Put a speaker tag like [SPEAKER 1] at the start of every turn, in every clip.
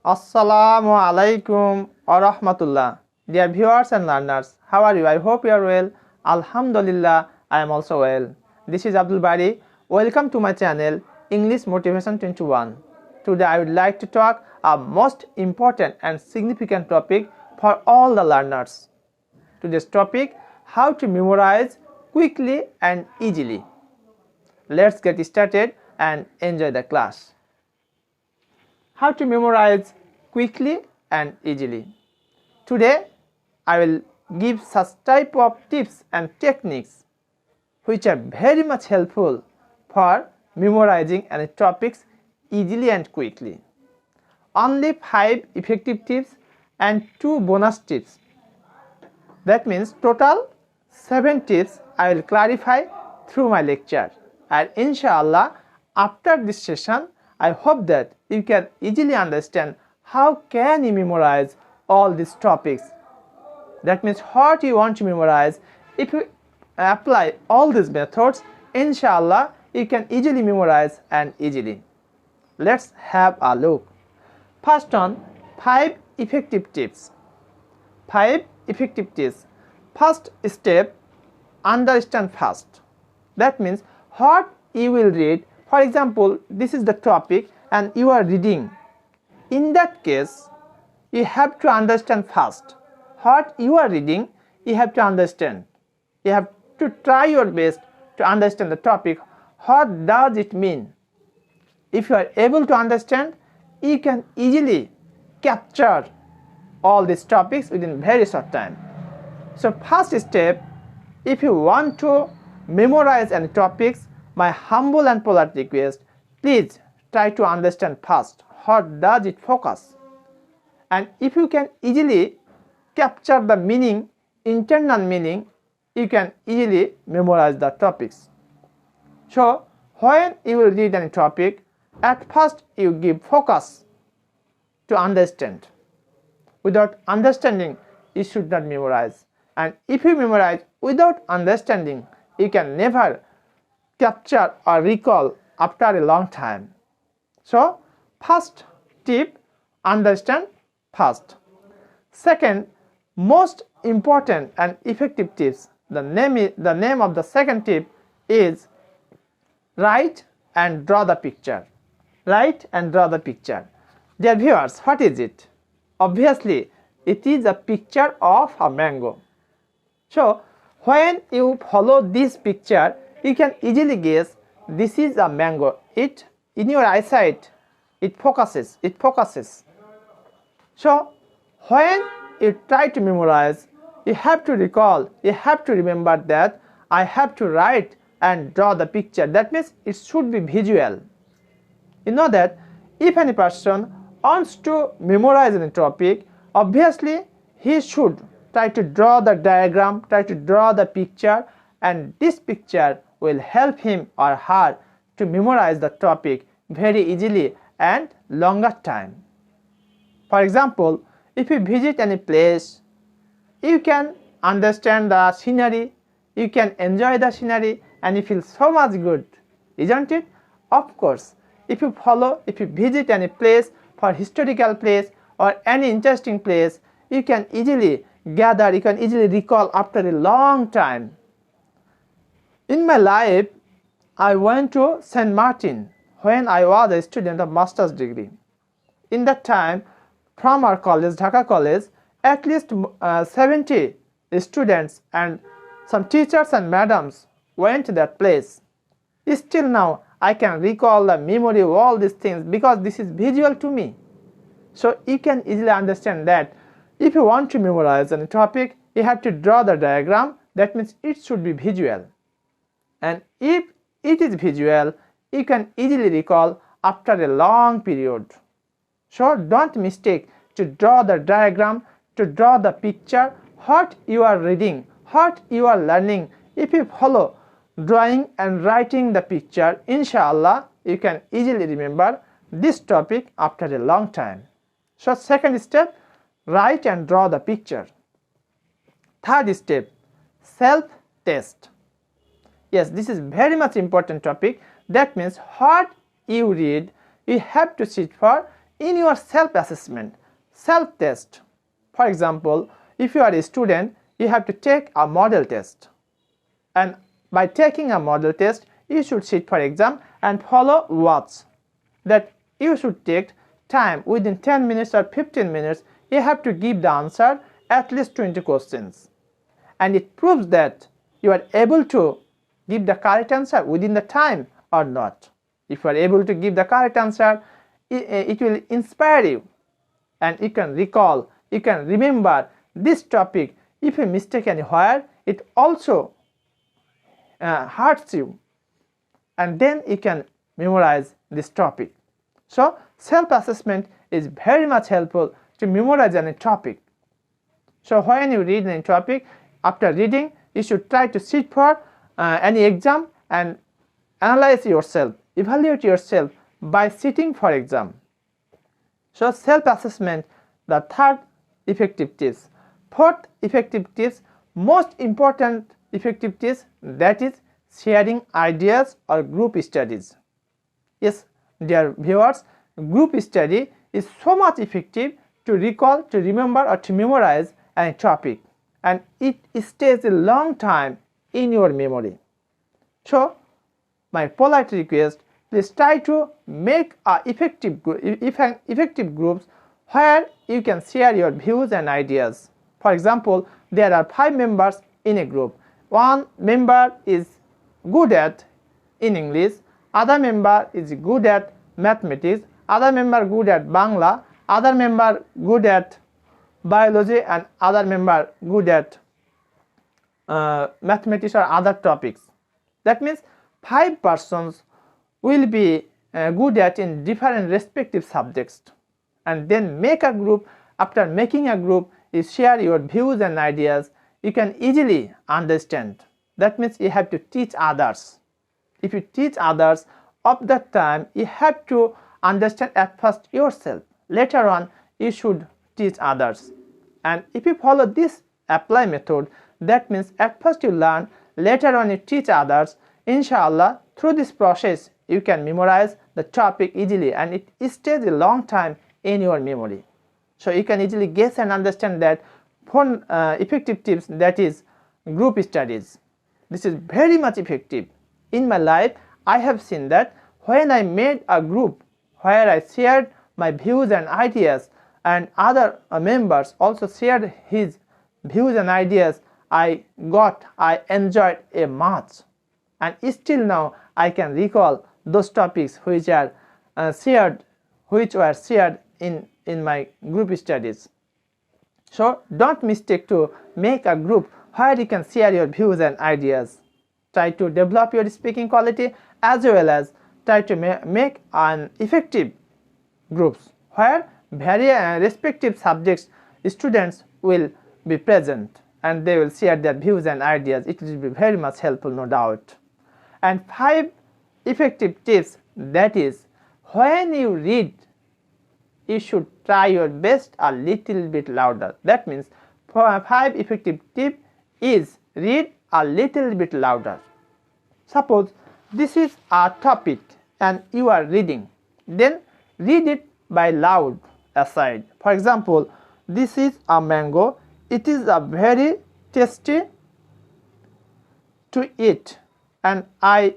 [SPEAKER 1] Assalamu alaikum wa rahmatullah. Dear viewers and learners, how are you? I hope you are well. Alhamdulillah, I am also well. This is Abdul Bari. Welcome to my channel, English Motivation 21. Today I would like to talk a most important and significant topic for all the learners. Today's topic, how to memorize quickly and easily. Let's get started and enjoy the class. How to memorize quickly and easily. Today, I will give such type of tips and techniques which are very much helpful for memorizing any topics easily and quickly. Only 5 effective tips and 2 bonus tips. That means total 7 tips I will clarify through my lecture. And inshallah, after this session, I hope that you can easily understand how can you memorize all these topics. That means what you want to memorize. If you apply all these methods, inshallah, you can easily memorize and easily. Let's have a look. First on 5 effective tips. 5 effective tips. First step, understand fast. That means what you will read. For example, this is the topic and you are reading. In that case, you have to understand fast. What you are reading, you have to understand. You have to try your best to understand the topic. What does it mean? If you are able to understand, you can easily capture all these topics within very short time. So first step, if you want to memorize any topics, my humble and polite request, please try to understand first what does it focus. And if you can easily capture the meaning, internal meaning, you can easily memorize the topics. So when you will read any topic, at first you give focus to understand. Without understanding, you should not memorize. And if you memorize without understanding, you can never capture or recall after a long time. So first tip, understand fast. Second, most important and effective tips. The name of the second tip is write and draw the picture. Write and draw the picture. Dear viewers, what is it? Obviously, it is a picture of a mango. So when you follow this picture, you can easily guess this is a mango. It in your eyesight, it focuses. So when you try to memorize, you have to recall, you have to remember that I have to write and draw the picture. That means it should be visual. You know that if any person wants to memorize any topic, obviously he should try to draw the diagram, try to draw the picture, and this picture will help him or her to memorize the topic very easily and longer time. For example, if you visit any place, you can understand the scenery, you can enjoy the scenery, and you feel so much good, isn't it? Of course, if you visit any place, for historical place or any interesting place, you can easily gather, you can easily recall after a long time. In my life, I went to St. Martin when I was a student of master's degree. In that time, from our college, Dhaka College, at least 70 students and some teachers and madams went to that place. Still now, I can recall the memory of all these things because this is visual to me. So you can easily understand that if you want to memorize any topic, you have to draw the diagram. That means it should be visual. And if it is visual, you can easily recall after a long period. So don't mistake to draw the diagram, to draw the picture, what you are reading, what you are learning. If you follow drawing and writing the picture, inshallah, you can easily remember this topic after a long time. So second step, write and draw the picture. Third step, self-test. Yes, this is very much important topic. That means what you read, you have to sit for in your self-assessment, self-test. For example, if you are a student, you have to take a model test, and by taking a model test, you should sit for exam and follow words that you should take time within 10 minutes or 15 minutes. You have to give the answer at least 20 questions, and it proves that you are able to give the correct answer within the time or not. If you are able to give the correct answer, it will inspire you, and you can recall, you can remember this topic. If you mistake anywhere, it also hurts you, and then you can memorize this topic. So self-assessment is very much helpful to memorize any topic. So when you read any topic, after reading, you should try to sit for any exam and analyze yourself, evaluate yourself by sitting for exam. So self-assessment, the third effective tips. Fourth effective tips, most important effective tips, that is sharing ideas or group studies. Yes, dear viewers, group study is so much effective to recall, to remember, or to memorize a topic, and it stays a long time in your memory. So my polite request, please try to make effective groups where you can share your views and ideas. For example, there are 5 members in a group. One member is good at in English, other member is good at mathematics, other member good at Bangla, other member good at biology, and other member good at mathematics or other topics. That means 5 persons will be good at in different respective subjects, and then make a group. After making a group, you share your views and ideas. You can easily understand. That means you have to teach others. If you teach others, of that time you have to understand at first yourself. Later on, you should teach others. And if you follow this apply method, that means at first you learn, later on you teach others. Inshallah, through this process, you can memorize the topic easily, and it stays a long time in your memory. So you can easily guess and understand that for effective tips, that is group studies. This is very much effective. In my life, I have seen that when I made a group where I shared my views and ideas, and other members also shared his views and ideas, I enjoyed a much, and still now I can recall those topics which were shared in my group studies. So don't mistake to make a group where you can share your views and ideas. Try to develop your speaking quality, as well as try to make an effective groups where various respective subjects students will be present, and they will share their views and ideas. It will be very much helpful, no doubt. And 5 effective tips, that is, when you read, you should try your best a little bit louder. That means 5 effective tip is read a little bit louder. Suppose this is a topic and you are reading, then read it by loud aside. For example, this is a mango. It is a very tasty to eat, and I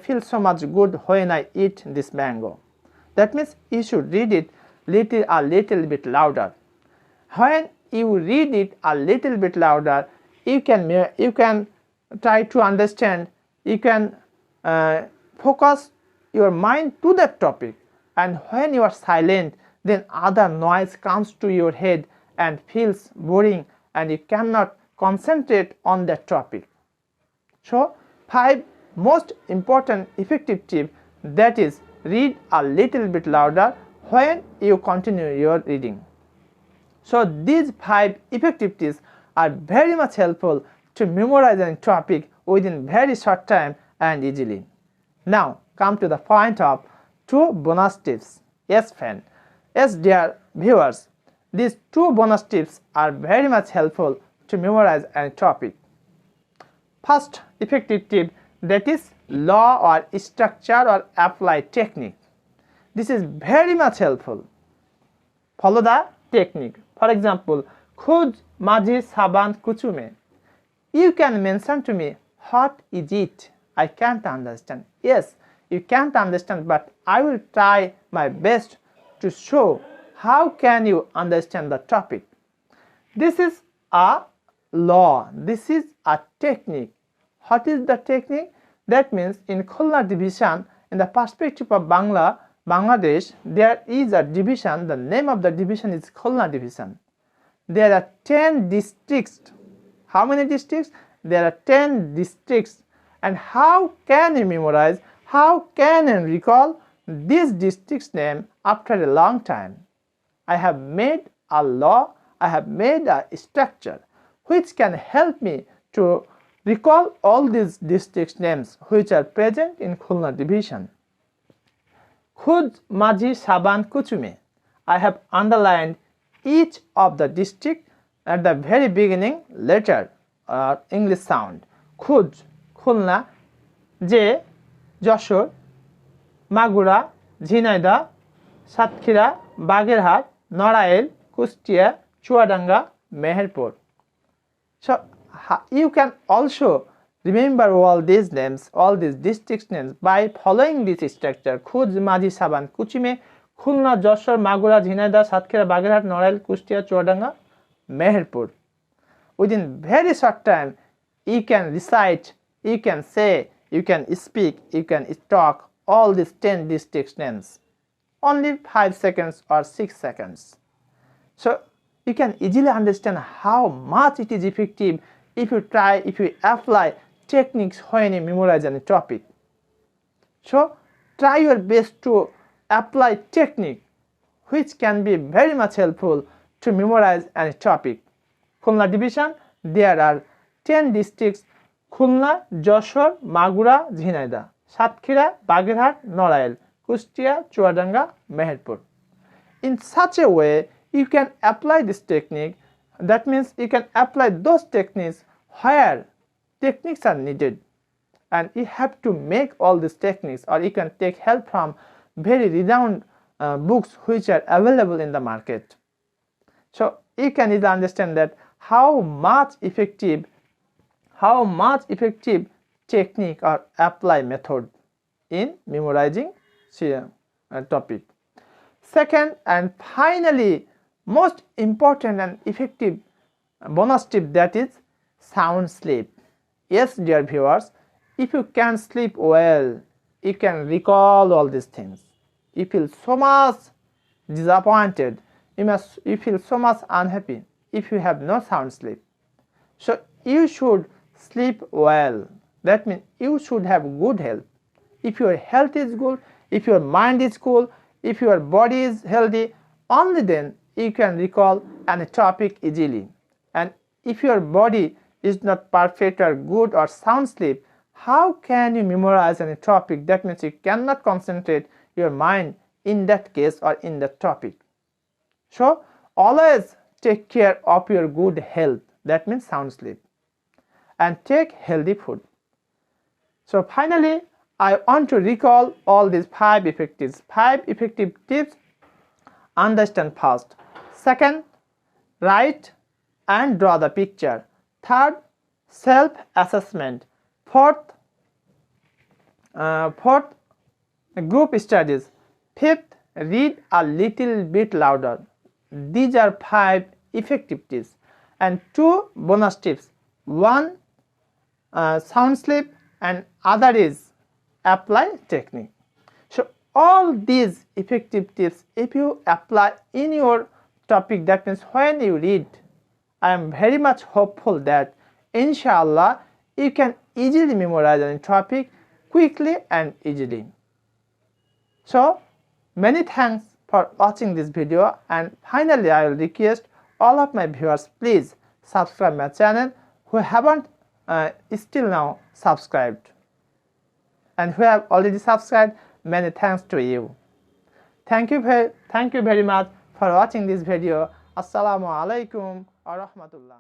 [SPEAKER 1] feel so much good when I eat this mango. That means you should read it a little bit louder. When you read it a little bit louder, you can try to understand, you can focus your mind to that topic, and when you are silent, then other noise comes to your head and feels boring, and you cannot concentrate on that topic. So 5 most important effective tip, that is read a little bit louder when you continue your reading. So these 5 effective tips are very much helpful to memorize a topic within very short time and easily. Now come to the point of 2 bonus tips. Yes friend, yes dear viewers, these 2 bonus tips are very much helpful to memorize a topic. First effective tip, that is law or structure or apply technique. This is very much helpful. Follow the technique. For example, Khud Maghi Saban Kuchume. You can mention to me, what is it? I can't understand. Yes, you can't understand, but I will try my best to show how can you understand the topic. This is a law. This is a technique. What is the technique? That means in Khulna division, in the perspective of Bangladesh, there is a division. The name of the division is Khulna division. There are 10 districts. How many districts? There are 10 districts. And how can you memorize? How can you recall this district's name after a long time? I have made a law. I have made a structure which can help me to recall all these districts' names which are present in Khulna division. Khud Maghi Saban Kuchume. I have underlined each of the district at the very beginning letter or English sound. Khud, Khulna, Je, Joshor, Magura, Jhinaidah, Satkhira, Bagherhat, Narail, Kustia, Chuadanga, Meherpur. So you can also remember all these names, all these districts names by following this structure. Khud Maghi Saban Kuchume, Khulna, Joshor, Magura, Jhinaidah, Satkhira, Bagherhat, Narail, Kustia, Chuadanga, Meherpur. Within very short time, you can recite, you can say, you can speak, you can talk all these 10 districts names. Only 5 seconds or 6 seconds. So you can easily understand how much it is effective if you try, if you apply techniques when you memorize any topic. So try your best to apply technique which can be very much helpful to memorize any topic. Khulna division, there are 10 districts: Khulna, Joshor, Magura, Jhinaidah, Satkhira, Bagherhat, Narail, Kustia, Chuadanga, Meherpur. In such a way, you can apply this technique. That means you can apply those techniques where techniques are needed. And you have to make all these techniques, or you can take help from very renowned books which are available in the market. So you can easily understand that how much effective technique or apply method in memorizing a topic. Second and finally, most important and effective bonus tip, that is sound sleep. Yes, dear viewers, if you can sleep well, you can recall all these things. You feel so much disappointed, you feel so much unhappy if you have no sound sleep. So you should sleep well. That means you should have good health. If your health is good, if your mind is cool, if your body is healthy, only then you can recall any topic easily. And if your body is not perfect or good or sound sleep, how can you memorize any topic? That means you cannot concentrate your mind in that case or in that topic. So always take care of your good health. That means sound sleep. And take healthy food. So finally, I want to recall all these 5 effective tips. Understand first. Second, write and draw the picture. Third, self-assessment. Fourth, group studies. Fifth, read a little bit louder. These are 5 effective tips. And 2 bonus tips. One, sound sleep, and other is apply technique. So all these effective tips, if you apply in your topic, that means when you read, I am very much hopeful that inshallah you can easily memorize any topic quickly and easily. So many thanks for watching this video, and finally I will request all of my viewers, please subscribe my channel who haven't still now subscribed, and who have already subscribed, many thanks to you. Thank you very much for watching this video. Assalamu alaikum wa rahmatullah.